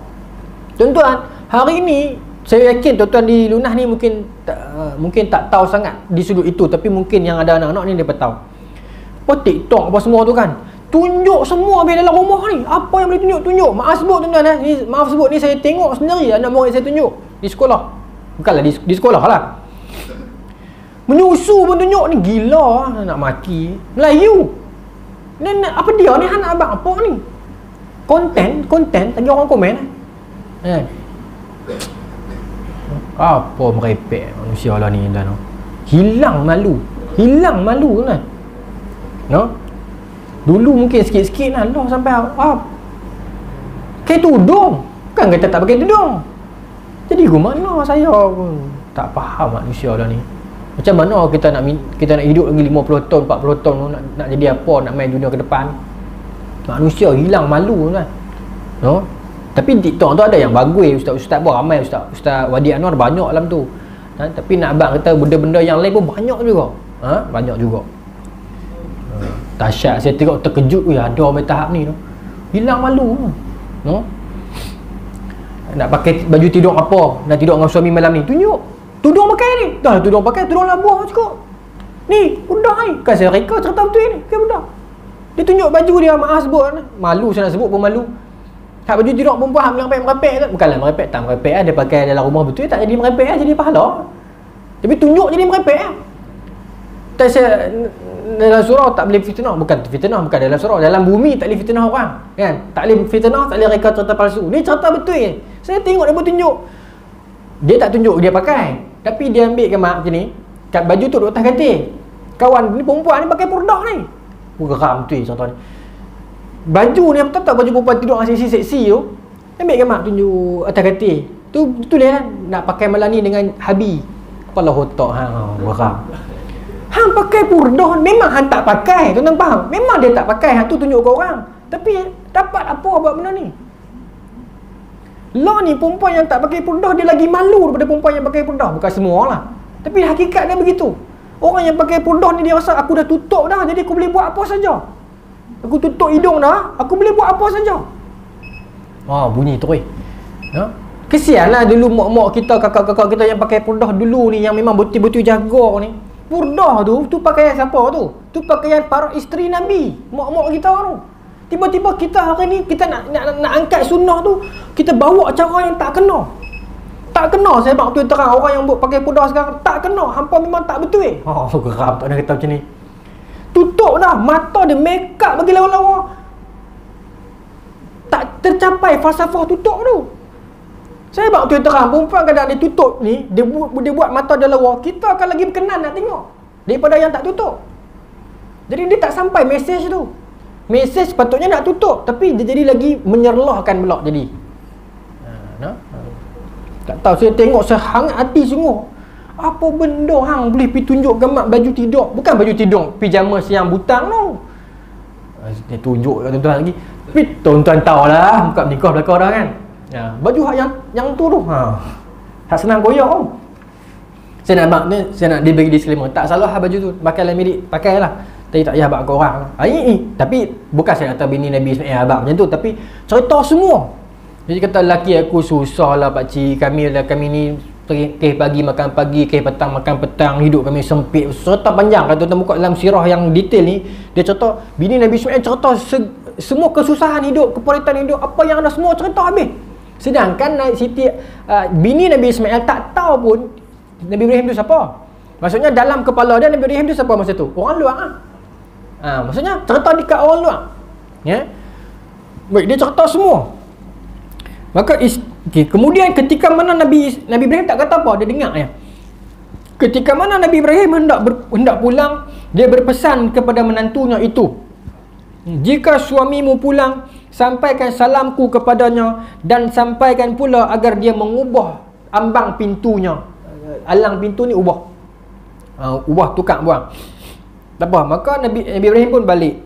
Tuan-tuan, hari ini saya yakin tuan-tuan di Lunas ni mungkin tak tahu sangat di sudut itu, tapi mungkin yang ada anak-anak ni dia tahu. Apa TikTok apa semua tu kan, tunjuk semua habis dalam rumah ni. Apa yang boleh tunjuk. Maaf sebut tuan-tuan, maaf sebut ni saya tengok sendiri anak murid saya tunjuk di sekolah. Bukanlah di sekolah lah. Menyusu pun tunjuk ni, gila nak maki. Melayu. Ni apa dia ni, anak abang apa ni? Konten tadi orang komen. Apa merepek manusia lah ni tuan. Hilang malu kan. Dulu mungkin sikit-sikit lah sampai pakai tudung. Bukan kata tak pakai tudung. Jadi ke mana saya pun tak faham manusia lah ni. Macam mana kita nak hidup lagi 50 tahun, 40 tahun nak jadi apa, nak main dunia ke depan. Manusia hilang malu kan. Tapi TikTok tu ada yang bagus, ustaz-ustaz pun ramai, ustaz Wadi Anwar banyak dalam tu. Tapi nak abang kata benda-benda yang lain pun banyak juga. Banyak juga. Dahsyat, saya tengok terkejut, ada sampai tahap ni tu. Hilang malu. Nak pakai baju tidur apa, nak tidur dengan suami malam ni, tunjuk. Tudung pakai ni. Dah tudung pakai, tudung labuh cukup. Ni, budak ni. Kan saya reka cerita betul ni. Kan budak. Dia tunjuk baju dia, maaf sebut. Malu saya nak sebut pun malu. Tak baju tidur perempuan merepek kan. Bukanlah merepek, tak merepek lah. Dia pakai dalam rumah betul, tak jadi merepek lah, jadi pahala. Tapi tunjuk jadi merepek lah. Tak saya dalam surau tak boleh fitnah. Bukan dalam surau, dalam bumi tak boleh fitnah orang kan. Tak boleh fitnah, tak boleh reka cerita palsu. Ni cerita betul ni. Saya tengok dia pun tunjuk. Dia tak tunjuk dia pakai, tapi dia ambil gambar macam ni, kat baju tu duduk atas katil. Kawan ni perempuan ni pakai purdah ni. Geram tu contoh ni. Baju ni apa tak baju perempuan tidur dengan seksi-seksi tu. Ambil gambar tunjuk atas katil. Tu tulis kan nak pakai malam ni dengan habi. Kepala otak geram. Hang pakai purdah, memang hang tak pakai, tuan-tuan faham? Memang dia tak pakai, hang tu tunjuk ke orang. Tapi dapat apa buat benda ni? Lah ni perempuan yang tak pakai purdah dia lagi malu daripada perempuan yang pakai purdah. Bukan semua lah, tapi hakikat dia begitu. Orang yang pakai purdah ni dia rasa aku dah tutup dah, jadi aku boleh buat apa saja. Aku tutup hidung dah, aku boleh buat apa saja. Bunyi tu kesianlah dulu mak-mak kita, kakak-kakak kita yang pakai purdah dulu ni, yang memang betul-betul jaga ni. Purdah tu pakaian siapa tu? Tu pakaian para isteri Nabi, mak-mak kita tu. Tiba-tiba kita hari ni kita nak angkat sunnah tu, kita bawa cara yang tak kena. Tak kena, saya bang tu terang, orang yang pakai purdah sekarang tak kena, hampa memang tak betul geram tak nak kata macam ni. Tutup dah mata dia, make up bagi lawa-lawa. Tak tercapai falsafah tutup tu. Saya bang tu terang, perempuan kadang dia tutup ni, dia buat mata dia lawa, kita akan lagi berkenan nak tengok daripada yang tak tutup. Jadi dia tak sampai mesej tu. Mesej sepatutnya nak tutup, tapi dia jadi lagi menyerlahkan pula jadi. Tak tahu, saya tengok saya hangat hati sungguh. Apa benda hang boleh pergi tunjuk gambar baju tidur, bukan baju tidur pijama siang butang tu. Dia tunjuk kat tuan-tuan lagi. Tapi tuan-tuan tahulah, buka nikah belakang dah kan. Baju yang tu tu. Tak senang koyak tau. Saya nak dia bagi disclaimer, tak salah baju tu, pakai dalam bilik, pakailah. Tapi tak payah abang ke orang. Tapi bukan saya kata bini Nabi Ismail abang macam tu, tapi cerita semua. Jadi kata lelaki aku susah lah pakcik, kami ni kes pagi makan pagi, kes petang makan petang, hidup kami sempit. Cerita panjang. Kalau tuan-tuan buka dalam sirah yang detail ni, dia cerita bini Nabi Ismail cerita semua kesusahan hidup, kepahitan hidup, apa yang ada semua cerita habis. Sedangkan bini Nabi Ismail tak tahu pun Nabi Ibrahim tu siapa. Maksudnya dalam kepala dia Nabi Ibrahim tu siapa masa tu? Orang luar lah. Maksudnya cerita dekat orang luar. Ya. Baik, dia cerita semua. Maka Okey, kemudian ketika mana Nabi Ibrahim tak kata apa, dia dengar ya. Ketika mana Nabi Ibrahim hendak pulang, dia berpesan kepada menantunya itu, jika suamimu pulang, sampaikan salamku kepadanya dan sampaikan pula agar dia mengubah ambang pintunya. Alang pintu ni ubah. Ubah, tukar buang. Tak apa, maka Nabi Ibrahim pun balik.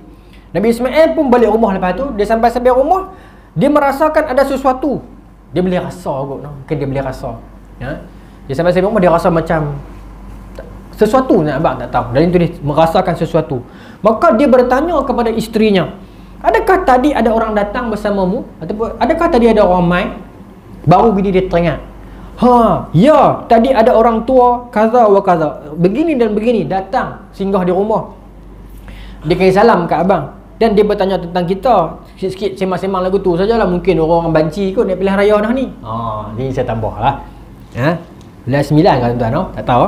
Nabi Ismail pun balik rumah lepas tu. Dia sampai rumah, dia merasakan ada sesuatu. Dia boleh rasa kot, mungkin dia boleh rasa. Ya? Dia sampai rumah, dia rasa macam sesuatu, nak abang tak tahu. Dan itu dia merasakan sesuatu. Maka dia bertanya kepada isterinya, adakah tadi ada orang datang bersamamu? Ataupun adakah tadi ada orang mai? Baru bini dia teringat, ya, tadi ada orang tua kaza wa kaza, begini dan begini datang singgah di rumah. Dia kata salam kat abang, dan dia bertanya tentang kita. Sikit-sikit semang-semang lagu tu sajalah. Mungkin orang banci kot nak pilihan raya dah ni. Ni saya tambah lah. Bulan 9 kan tuan-tuan, tak tahu.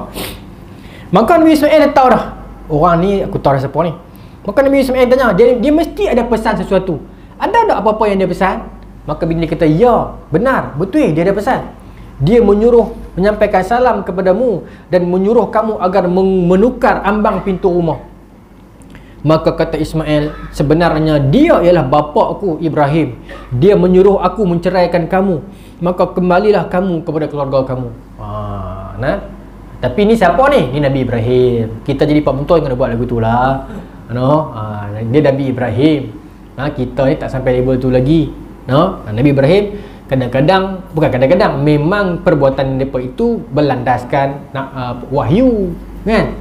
Maka Nabi Ismail dah tahu dah, orang ni aku tahu dah siapa ni. Maka Nabi Ismail tanya, dia mesti ada pesan sesuatu. Ada tak apa-apa yang dia pesan? Maka bini dia kata, ya, benar, betul dia ada pesan. Dia menyuruh menyampaikan salam kepadamu dan menyuruh kamu agar menukar ambang pintu rumah. Maka kata Ismail, sebenarnya dia ialah bapa aku Ibrahim. Dia menyuruh aku menceraikan kamu. Maka kembalilah kamu kepada keluarga kamu. Tapi ni siapa ni? Ni Nabi Ibrahim. Kita jadi Pak Muntul kena buat lagu tu lah. Dia Nabi Ibrahim. Kita ni tak sampai level tu lagi. Nabi Ibrahim kadang-kadang, bukan kadang-kadang, memang perbuatan mereka itu berlandaskan wahyu, kan?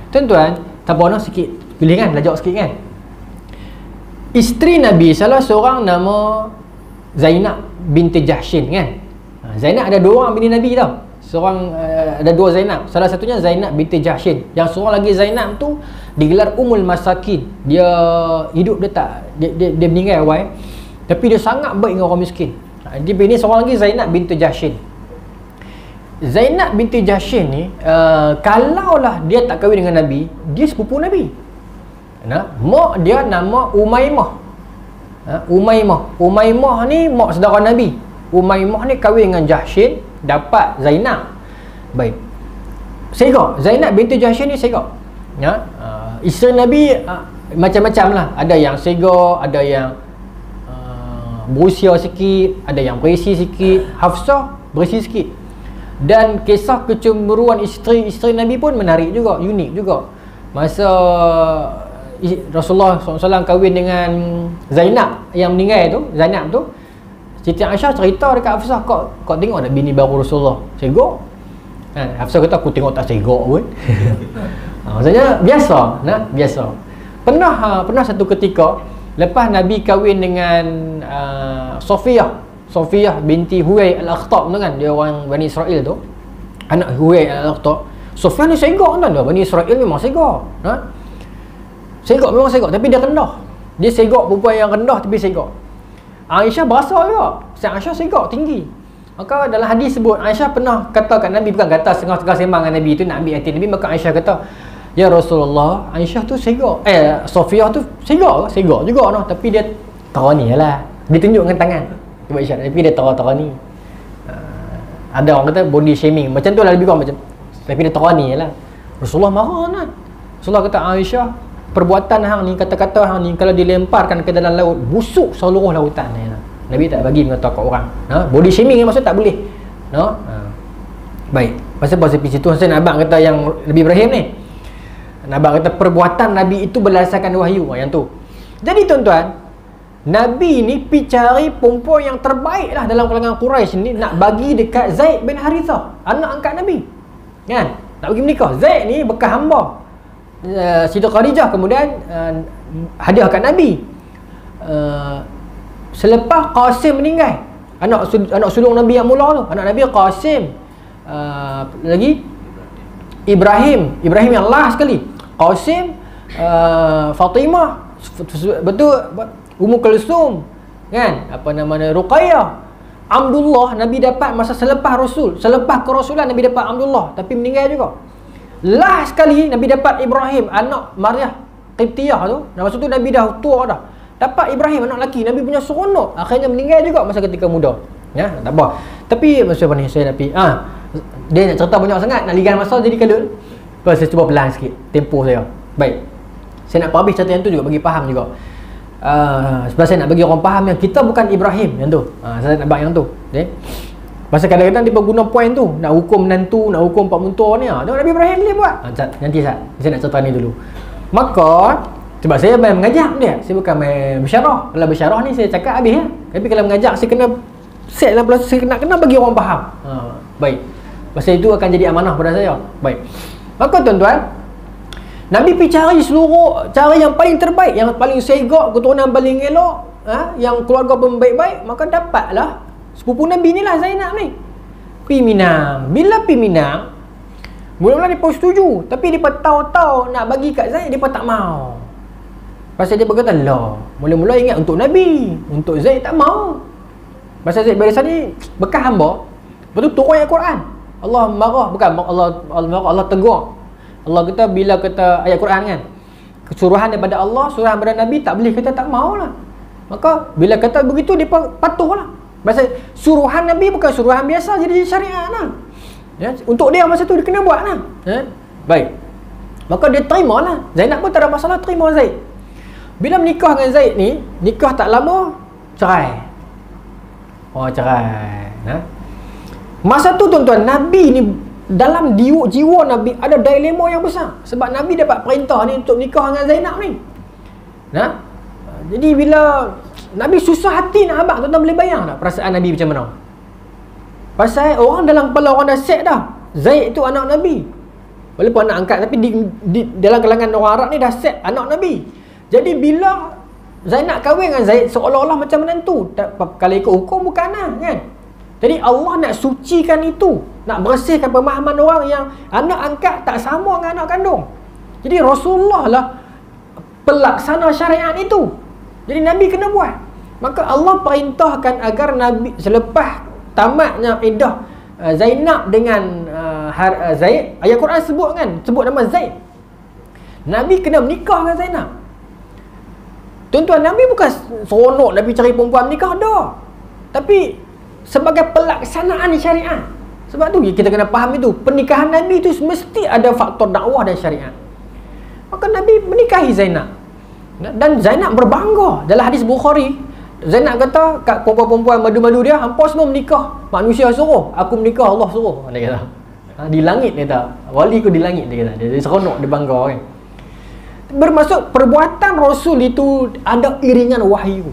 Tuan-tuan, tak apa sikit, pilih kan, belajar sikit kan. Isteri Nabi salah seorang nama Zainab binti Jahshin, kan? Zainab ada dua orang bini Nabi tau. Seorang ada dua Zainab. Salah satunya Zainab binti Jahshin. Yang seorang lagi Zainab tu digelar Ummul Masakin. Dia hidup dia meninggal awal, tapi dia sangat baik dengan orang miskin. Dia ini seorang lagi Zainab binti Jahshin. Zainab binti Jahshin ni kalaulah dia tak kahwin dengan Nabi, dia sepupu Nabi. Mak dia nama Umaymah. Umaymah ni mak saudara Nabi. Umaymah ni kahwin dengan Jahshin, dapat Zainab. Baik. Segak. Zainab binti Jahshin ni segak. Isteri Nabi macam-macam lah. Ada yang segak, ada yang berusia sikit, ada yang berisi sikit. Hafsah berisi sikit. Dan kisah kecemburuan isteri Nabi pun menarik juga, unik juga. Masa Rasulullah SAW kahwin dengan Zainab yang meninggal tu, Zainab tu, Siti Aisyah cerita dekat Hafsah, kau tengok tak bini baru Rasulullah segak? Hafsah kata, aku tengok tak segak pun. Maksudnya biasa, biasa. Pernah satu ketika lepas Nabi kahwin dengan Sofiyah binti Huyai Al-Akhtab tu kan, dia orang Bani Israel tu, anak Huyai Al-Akhtab. Sofiyah ni segak kan, Bani Israel memang segak. Segak memang segak, tapi dia rendah. Dia segak perempuan yang rendah tapi segak. Aisyah berasa juga, Aisyah segak tinggi. Maka dalam hadis sebut, Aisyah pernah kata kat Nabi, bukan kata setengah-setengah sembang dengan Nabi tu, nak ambil hati Nabi. Maka Aisyah kata, ya Rasulullah, Aisyah tu segak, Sofiyah tu segak juga no, tapi dia terani lah. Dia tunjuk dengan tangan cuba Aisyah, tapi dia terani. Ada orang kata body shaming, macam tu lah lebih kurang macam, tapi dia terani lah. Rasulullah marah kan. Rasulullah kata, Aisyah, perbuatan hang ni, kata-kata hang ni, kalau dilemparkan ke dalam laut, busuk seluruh lautan ni. Nabi tak bagi mengatakan kat orang. Body shaming ni maksud tak boleh. Baik. Pasal situ Hasan abang kata yang Nabi Ibrahim ni. Abang kata perbuatan Nabi itu berdasarkan wahyu, yang tu. Jadi tuan-tuan, Nabi ni pergi cari perempuan yang terbaik lah dalam kalangan Quraisy ni, nak bagi dekat Zaid bin Harithah, anak angkat Nabi. Kan? Nak bagi menikah. Zaid ni bekas hamba Siti Khadijah, kemudian hadiah kat Nabi. Selepas Qasim meninggal, anak sulung Nabi yang mula tu, anak Nabi Qasim, lagi Ibrahim yang last sekali, Qasim, Fatimah, betul, Ummu Kulsum, kan, apa namanya, Ruqayyah, Abdullah. Nabi dapat masa selepas kerasulan Nabi dapat Abdullah, tapi meninggal juga. Last sekali Nabi dapat Ibrahim, anak Maryam Qibtiyah tu. Masa tu Nabi dah tua dah. Dapat Ibrahim anak lelaki, Nabi punya seronok. Akhirnya meninggal juga masa ketika muda. Ya, tak apa. Tapi maksud apa ni saya nak dia nak cerita banyak sangat, nak ligan masa jadi kalut. Lepas saya cuba pelan sikit tempoh saya. Baik, saya nak habis cerita yang tu juga bagi faham juga. Sebab saya nak bagi orang faham yang kita bukan Ibrahim yang tu. Saya nak bagi yang tu. Okay? Pasal kadang-kadang dia guna point tu, nak hukum menantu, nak hukum pak mentua ni. Tengok Nabi Ibrahim boleh buat. Nanti saya nak cerita ni dulu. Maka sebab saya main mengajak dia, saya bukan main bersyarah. Kalau bersyarah ni saya cakap habis ya. Tapi kalau mengajak saya kena set dalam proses, saya kena bagi orang faham. Baik. Pasal itu akan jadi amanah pada saya. Baik. Maka tuan-tuan, Nabi pergi cari seluruh cara yang paling terbaik, yang paling segak, keturunan paling elok, yang keluarga pun baik-baik, maka dapatlah sepupu Nabi ni lah Zainab ni. Pergi Minang. Bila pergi Minang, mula-mula dia pun setuju, tapi dia pun tahu-tahu nak bagi kat Zaid, dia pun tak mau. Pasal dia berkata, lah, mula-mula ingat untuk Nabi, untuk Zaid tak mau. Pasal Zaid barisan ni bekas hamba. Lepas tu turun ayat Quran. Allah marah, bukan Allah marah, Allah tegur. Allah kata, bila kata ayat Quran kan, kesuruhan daripada Allah, suruhan daripada Nabi, tak boleh kata tak mau lah. Maka bila kata begitu, dia patuh lah. Pasal suruhan Nabi bukan suruhan biasa, jadi syariat lah. Ya, untuk dia masa tu dia kena buat lah. Baik. Maka dia terima lah. Zainab pun tak ada masalah, terima Zaid. Bila menikah dengan Zaid ni, nikah tak lama, cerai. Cerai. Masa tu tuan-tuan, Nabi ni dalam jiwa Nabi ada dilema yang besar. Sebab Nabi dapat perintah ni untuk nikah dengan Zainab ni. Jadi bila Nabi susah hati nak abang, tuan-tuan boleh bayang tak perasaan Nabi macam mana? Pasal orang dalam kepala orang dah set dah, Zaid tu anak Nabi. Walaupun anak angkat, tapi di dalam kalangan orang Arab ni dah set anak Nabi. Jadi bila Zainab kahwin dengan Zaid, seolah-olah macam menantu. Kalau ikut hukum bukan kan? Jadi Allah nak sucikan itu, nak bersihkan pemahaman orang yang anak angkat tak sama dengan anak kandung. Jadi Rasulullah lah pelaksana syariat itu. Jadi Nabi kena buat. Maka Allah perintahkan agar Nabi selepas tamatnya iddah Zainab dengan Zaid, ayat Quran sebut nama Zaid, Nabi kena menikah dengan Zainab. Tuan-tuan, Nabi bukan seronok Nabi cari perempuan menikah dah, tapi sebagai pelaksanaan syariat. Sebab tu kita kena faham itu, pernikahan Nabi itu mesti ada faktor dakwah dan syariat. Maka Nabi menikahi Zainab, dan Zainab berbangga. Dalam hadis Bukhari, Zainab kata kat perempuan-perempuan madu-madu dia, hampa semua menikah, manusia suruh, aku menikah Allah suruh. Dia kata di langit, dia kata wali ku di langit, dia kata dia seronok, dia bangga kan. Bermaksud perbuatan Rasul itu ada iringan wahyu,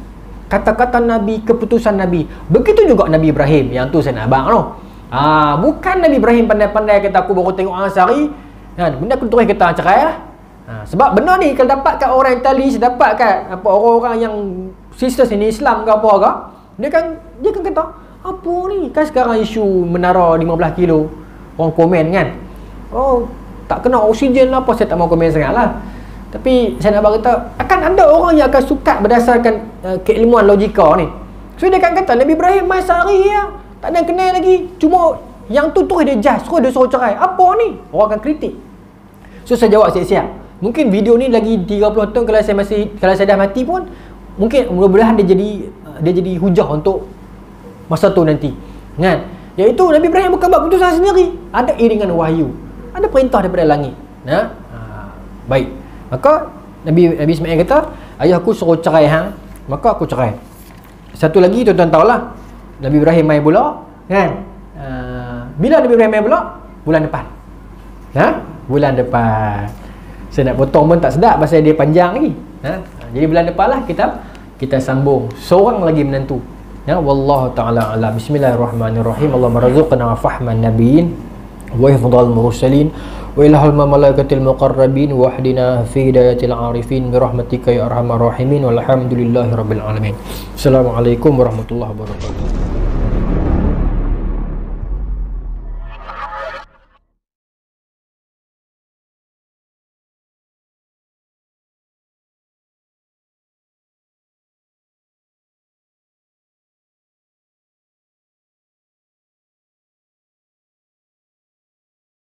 kata-kata Nabi, keputusan Nabi. Begitu juga Nabi Ibrahim, yang tu saya nak abang tu. Bukan Nabi Ibrahim pandai-pandai kata aku baru tengok orang sehari, benda aku terus kata cerai lah. Sebab benda ni kalau dapat kat orang Itali, dapat kat orang-orang yang sisters ini Islam ke apa ke, dia kan kata apa ni kan sekarang isu menara 15 kilo, orang komen kan, tak kena oksigen lah apa. Saya tak mau komen sangat lah, tapi saya nak berkata akan ada orang yang akan suka berdasarkan keilmuan logika ni. So dia akan kata Nabi Ibrahim mai sehari ya, tak ada kenal lagi, cuma yang tu dia judge, dia suruh cerai, apa ni, orang akan kritik. So saya jawab siap-siap, mungkin video ni lagi 30 tahun kalau saya dah mati pun, mungkin mudah-mudahan dia jadi hujah untuk masa tu nanti kan. Iaitu Nabi Ibrahim bukan buat keputusan sendiri, ada iringan wahyu, ada perintah daripada langit. Baik. Maka Nabi Ismail kata, ayah aku suruh cerai maka aku cerai. Satu lagi tuan-tuan tahulah, Nabi Ibrahim mai pula kan. Bila Nabi Ibrahim mai pula? Bulan depan. Bulan depan. Saya nak potong pun tak sedap pasal dia panjang lagi. Jadi bulan depan lah kita sambung seorang lagi menantu. Wallahu ta'ala a'lam. Bismillahirrahmanirrahim. Allahumma razuqna fahman nabiyyin wa hifdhal mursalin wa ilhal malaikatil muqarrabin wa hdina fi hidayatil arifin bi rahmatika ya arhamar rahimin walhamdulillahi rabbil alamin. Assalamualaikum warahmatullahi wabarakatuh.